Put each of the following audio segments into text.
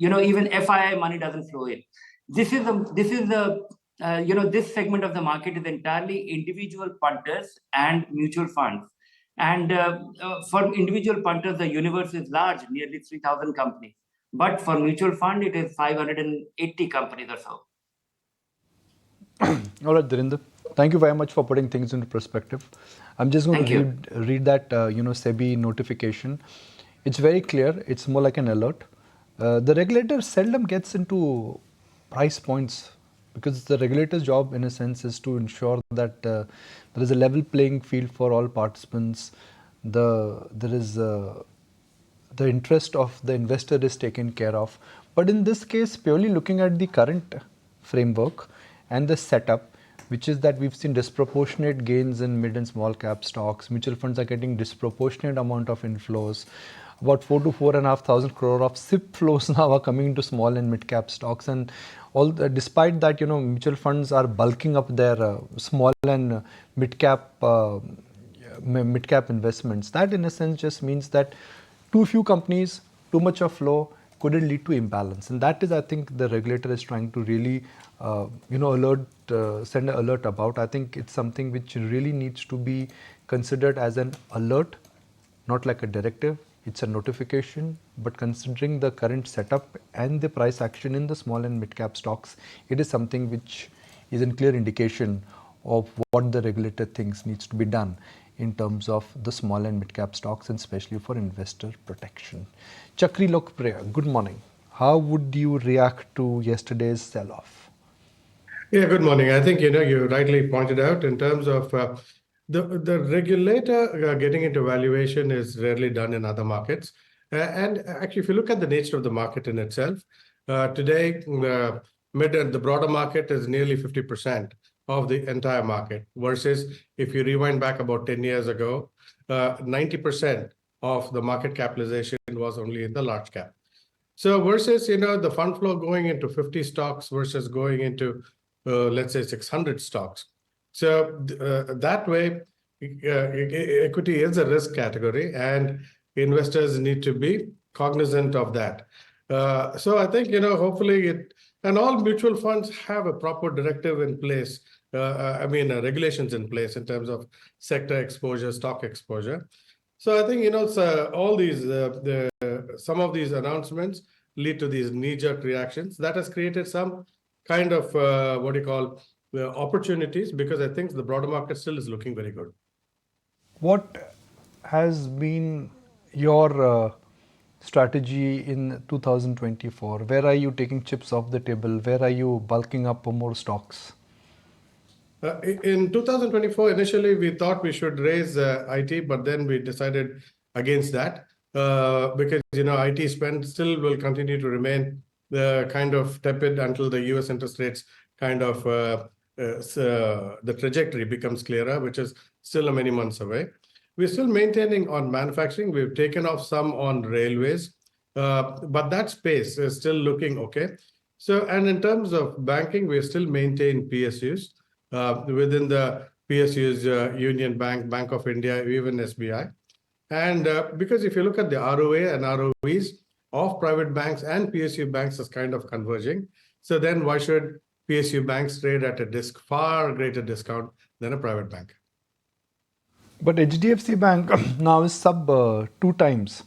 even FII money doesn't flow in. This segment of the market is entirely individual punters and mutual funds. And for individual punters, the universe is large, nearly 3,000 companies. But for mutual fund, it is 580 companies or so. All right, Dhirendra. Thank you very much for putting things into perspective. I'm just going to read that SEBI notification. It's very clear. It's more like an alert. The regulator seldom gets into price points because the regulator's job, in a sense, is to ensure that there is a level playing field for all participants. The interest of the investor is taken care of. But in this case, purely looking at the current framework and the setup, which is that we've seen disproportionate gains in mid and small cap stocks. Mutual funds are getting disproportionate amount of inflows. About 4 to 4,500 crore of SIP flows now are coming into small and mid cap stocks, and despite that, mutual funds are bulking up their small and mid cap investments. That, in a sense, just means that too few companies, too much of flow could lead to imbalance, and that is, I think, the regulator is trying to really send an alert about. I think it's something which really needs to be considered as an alert, not like a directive. It's a notification, but considering the current setup and the price action in the small and mid cap stocks, it is something which is a clear indication of what the regulator thinks needs to be done in terms of the small and mid cap stocks, and especially for investor protection. Chakri Lokapriya, good morning. How would you react to yesterday's sell-off? Yeah, good morning. I think, you rightly pointed out in terms of the regulator getting into valuation is rarely done in other markets. And actually, if you look at the nature of the market in itself, today, the broader market is nearly 50% of the entire market, versus if you rewind back about 10 years ago, 90% of the market capitalization was only in the large cap. So versus, the fund flow going into 50 stocks versus going into, let's say, 600 stocks. So that way, equity is a risk category, and investors need to be cognizant of that. So I think, hopefully and all mutual funds have a proper directive in place. Regulations in place in terms of sector exposure, stock exposure. So I think, all these, some of these announcements lead to these knee-jerk reactions that has created some kind of, opportunities, because I think the broader market still is looking very good. What has been your strategy in 2024? Where are you taking chips off the table? Where are you bulking up more stocks? In 2024, initially, we thought we should raise IT, but then we decided against that because, IT spend still will continue to remain kind of tepid until the US interest rates kind of the trajectory becomes clearer, which is still many months away. We're still maintaining on manufacturing. We've taken off some on railways, but that space is still looking okay. So, and in terms of banking, we still maintain PSUs. Within the PSUs, Union Bank, Bank of India, even SBI. And because if you look at the ROA and ROEs of private banks and PSU banks is kind of converging. So then why should PSU banks trade at a far greater discount than a private bank? But HDFC Bank now is sub 2 times,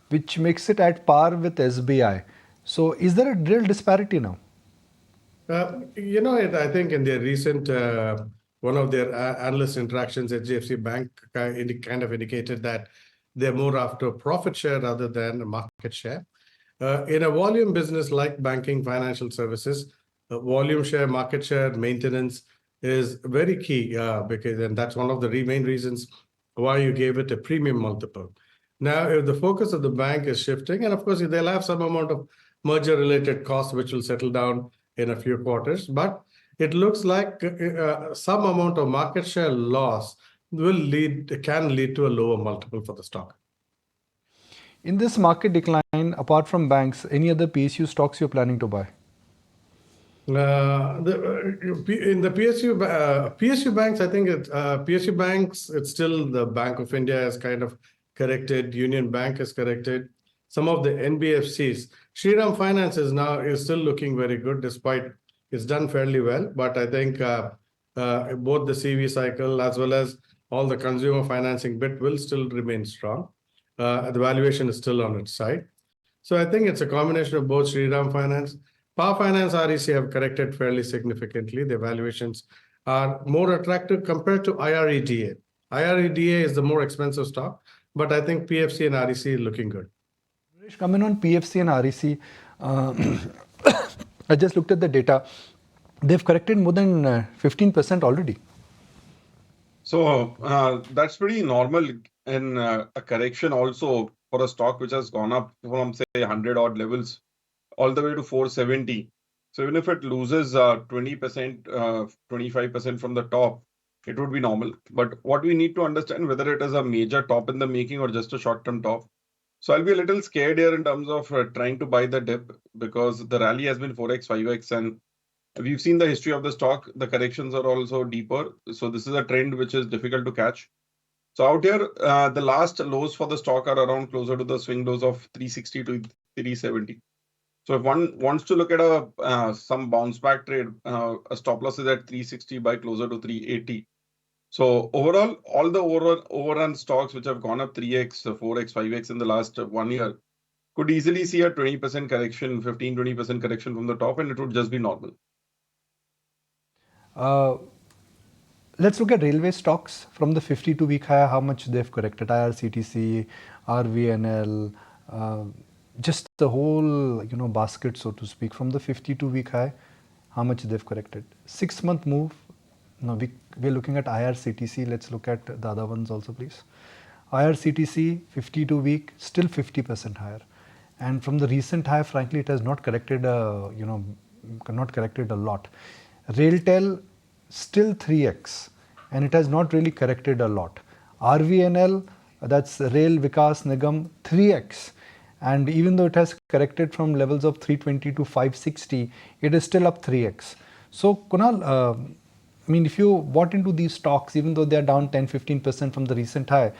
which makes it at par with SBI. So is there a real disparity now? I think in their recent, one of their analyst interactions, HDFC Bank kind of indicated that they're more after profit share rather than market share. In a volume business like banking, financial services, volume share, market share, maintenance is very key and that's one of the main reasons why you gave it a premium multiple. Now, if the focus of the bank is shifting, and of course, they'll have some amount of merger-related costs which will settle down in a few quarters, but it looks like some amount of market share loss can lead to a lower multiple for the stock. In this market decline, apart from banks, any other PSU stocks you're planning to buy? In the PSU banks, I think PSU banks, it's still the Bank of India has kind of corrected, Union Bank has corrected. Some of the NBFCs Shriram Finance is still looking very good, despite it's done fairly well. But I think both the CV cycle as well as all the consumer financing bit will still remain strong. The valuation is still on its side. So I think it's a combination of both Shriram Finance. Power Finance, REC have corrected fairly significantly. The valuations are more attractive compared to IREDA. IREDA is the more expensive stock, but I think PFC and REC is looking good. Coming on PFC and REC, I just looked at the data. They've corrected more than 15% already. So that's pretty normal in a correction also for a stock which has gone up from, say, 100 odd levels all the way to 470. So even if it loses 20%, 25% from the top, it would be normal. But what we need to understand whether it is a major top in the making or just a short-term top. So I'll be a little scared here in terms of trying to buy the dip, because the rally has been 4x, 5x, and we've seen the history of the stock. The corrections are also deeper. So this is a trend which is difficult to catch. So out here, the last lows for the stock are around closer to the swing lows of 360 to 370. So if one wants to look at some bounce back trade, a stop loss is at 360 by closer to 380. So overall, all the overrun stocks which have gone up 3x, 4x, 5x in the last 1 year could easily see a 20% correction, 15-20% correction from the top, and it would just be normal. Let's look at railway stocks from the 52-week high, how much they've corrected. IRCTC, RVNL, just the whole basket, so to speak, from the 52-week high, how much they've corrected. 6-month move. Now we're looking at IRCTC. Let's look at the other ones also, please. IRCTC 52-week still 50% higher, and from the recent high, frankly, it has not corrected. Not corrected a lot. Railtel still 3x, and it has not really corrected a lot. RVNL, that's Rail Vikas Nigam, 3x. And even though it has corrected from levels of 320 to 560, it is still up 3x. So Kunal, if you bought into these stocks, even though they are down 10-15% from the recent high,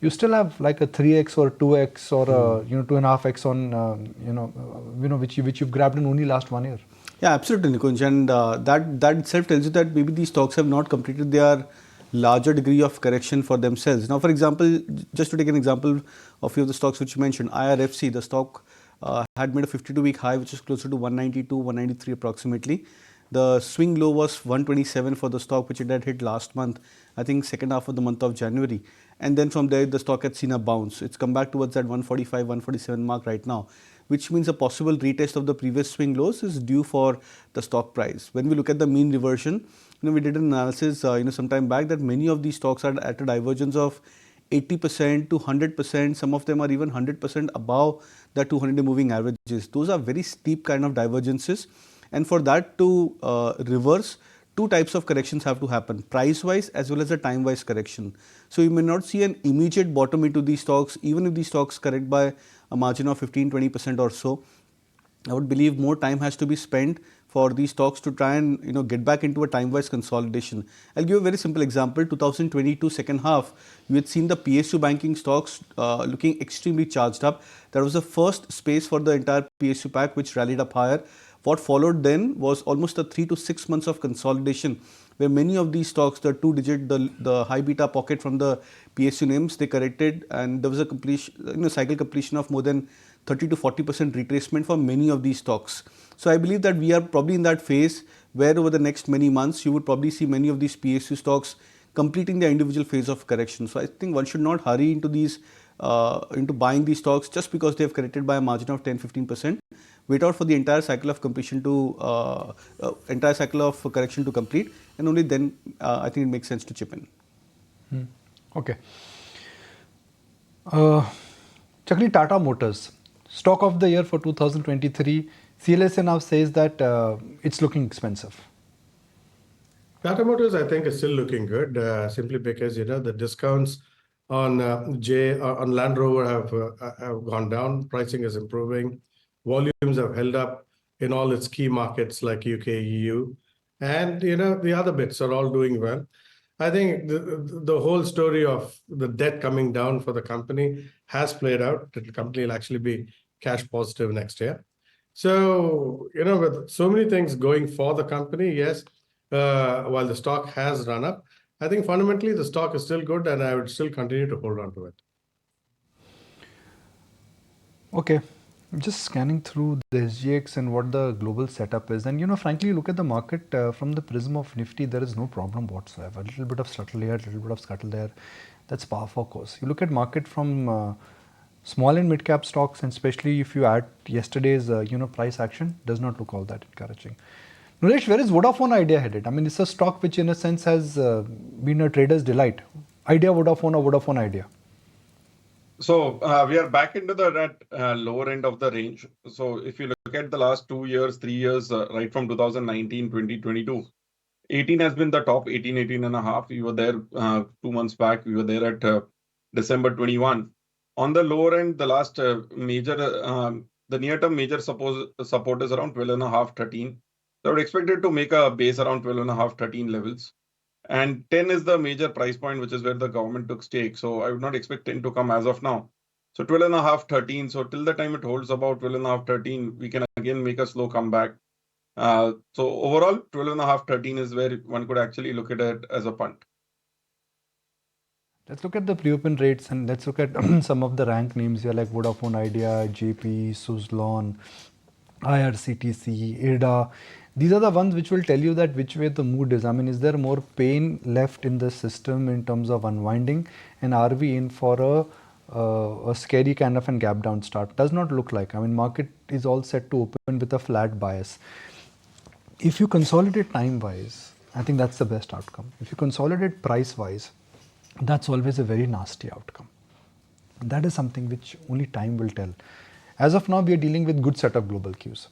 you still have like a 3x or 2x or 2.5x on which you've grabbed in only last 1 year. Yeah, absolutely, Nikunj, and that itself tells you that maybe these stocks have not completed their larger degree of correction for themselves. Now, for example, just to take an example of few of the stocks which you mentioned, IRFC, the stock had made a 52-week high, which is closer to 192, 193 approximately. The swing low was 127 for the stock, which it had hit last month, I think second half of the month of January. And then from there, the stock had seen a bounce. It's come back towards that 145, 147 mark right now, which means a possible retest of the previous swing lows is due for the stock price. When we look at the mean reversion, we did an analysis some time back that many of these stocks are at a divergence of 80% to 100%. Some of them are even 100% above the 200-day moving averages. Those are very steep kind of divergences. And for that to reverse, two types of corrections have to happen, price-wise as well as a time-wise correction. So you may not see an immediate bottom into these stocks, even if these stocks correct by a margin of 15-20% or so. I would believe more time has to be spent for these stocks to try and get back into a time-wise consolidation. I'll give a very simple example. 2022 second half, you had seen the PSU banking stocks looking extremely charged up. That was the first space for the entire PSU pack, which rallied up higher. What followed then was almost a 3 to 6 months of consolidation, where many of these stocks, the two-digit, the high beta pocket from the PSU names, they corrected, and there was a completion, cycle completion of more than 30 to 40% retracement for many of these stocks. So I believe that we are probably in that phase where over the next many months, you would probably see many of these PSU stocks completing their individual phase of correction. So I think one should not hurry into these, into buying these stocks just because they have corrected by a margin of 10-15%. Wait out for the entire cycle of completion to entire cycle of correction to complete, and only then I think it makes sense to chip in. Okay. Chakri, Tata Motors, stock of the year for 2023. CLSA now says that it's looking expensive. Tata Motors, I think, is still looking good, simply because the discounts on on Land Rover have gone down. Pricing is improving. Volumes have held up in all its key markets like UK, EU, and the other bits are all doing well. I think the whole story of the debt coming down for the company has played out. The company will actually be cash positive next year. So, with so many things going for the company, yes, while the stock has run up, I think fundamentally the stock is still good and I would still continue to hold on to it. Okay, I'm just scanning through the SGX and what the global setup is. And frankly, look at the market from the prism of Nifty, there is no problem whatsoever. A little bit of scuttle here, a little bit of scuttle there. That's par for course. You look at market from small and mid cap stocks, and especially if you add yesterday's price action, does not look all that encouraging. Nuresh, where is Vodafone Idea headed? I mean, it's a stock which in a sense has been a trader's delight. Idea Vodafone or Vodafone Idea? So we are back into that lower end of the range. So if you look at the last 2 years, 3 years, right from 2019, 2022, 18 has been the top, 18, 18 and a half. We were there 2 months back. We were there at December 21. On the lower end, the last the near-term major support is around 12 and a half, 13. So I would expect it to make a base around 12 and a half, 13 levels. And 10 is the major price point, which is where the government took stake. So I would not expect 10 to come as of now. So 12 and a half, 13. So till the time it holds about 12 and a half, 13, we can again make a slow comeback. So overall, 12 and a half, 13 is where one could actually look at it as a punt. Let's look at the pre-open rates and let's look at some of the rank names here like Vodafone Idea, JP, Suzlon, IRCTC, IRDA. These are the ones which will tell you that which way the mood is. I mean, is there more pain left in the system in terms of unwinding, and are we in for a scary kind of a gap down start? Does not look like. I mean, market is all set to open with a flat bias. If you consolidate time wise, I think that's the best outcome. If you consolidate price wise, that's always a very nasty outcome. That is something which only time will tell. As of now, we are dealing with good set of global cues.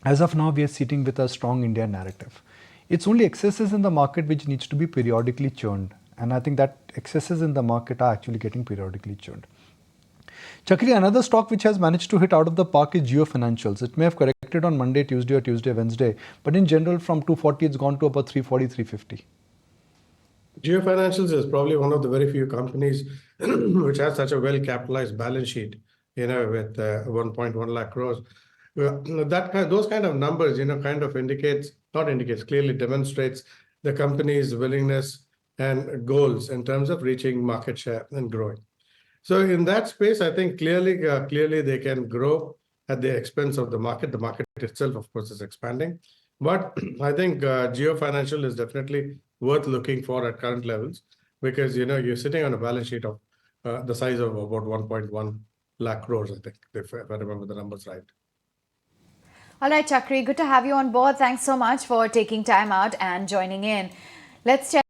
As of now, we are sitting with a strong India narrative. It's only excesses in the market which needs to be periodically churned. And I think that excesses in the market are actually getting periodically churned. Chakri, another stock which has managed to hit out of the park is Jio Financials. It may have corrected on Monday, Tuesday or Tuesday, Wednesday. But in general, from 240, it's gone to about 340, 350. Jio Financials is probably one of the very few companies which has such a well-capitalized balance sheet, with 1.1 lakh crores. Those kind of numbers, clearly demonstrates the company's willingness and goals in terms of reaching market share and growing. So in that space, I think clearly they can grow at the expense of the market. The market itself, of course, is expanding. But I think Jio Financial is definitely worth looking for at current levels because, you're sitting on a balance sheet of the size of about 1.1 lakh crores, I think, if I remember the numbers right. All right, Chakri, good to have you on board. Thanks so much for taking time out and joining in. Let's check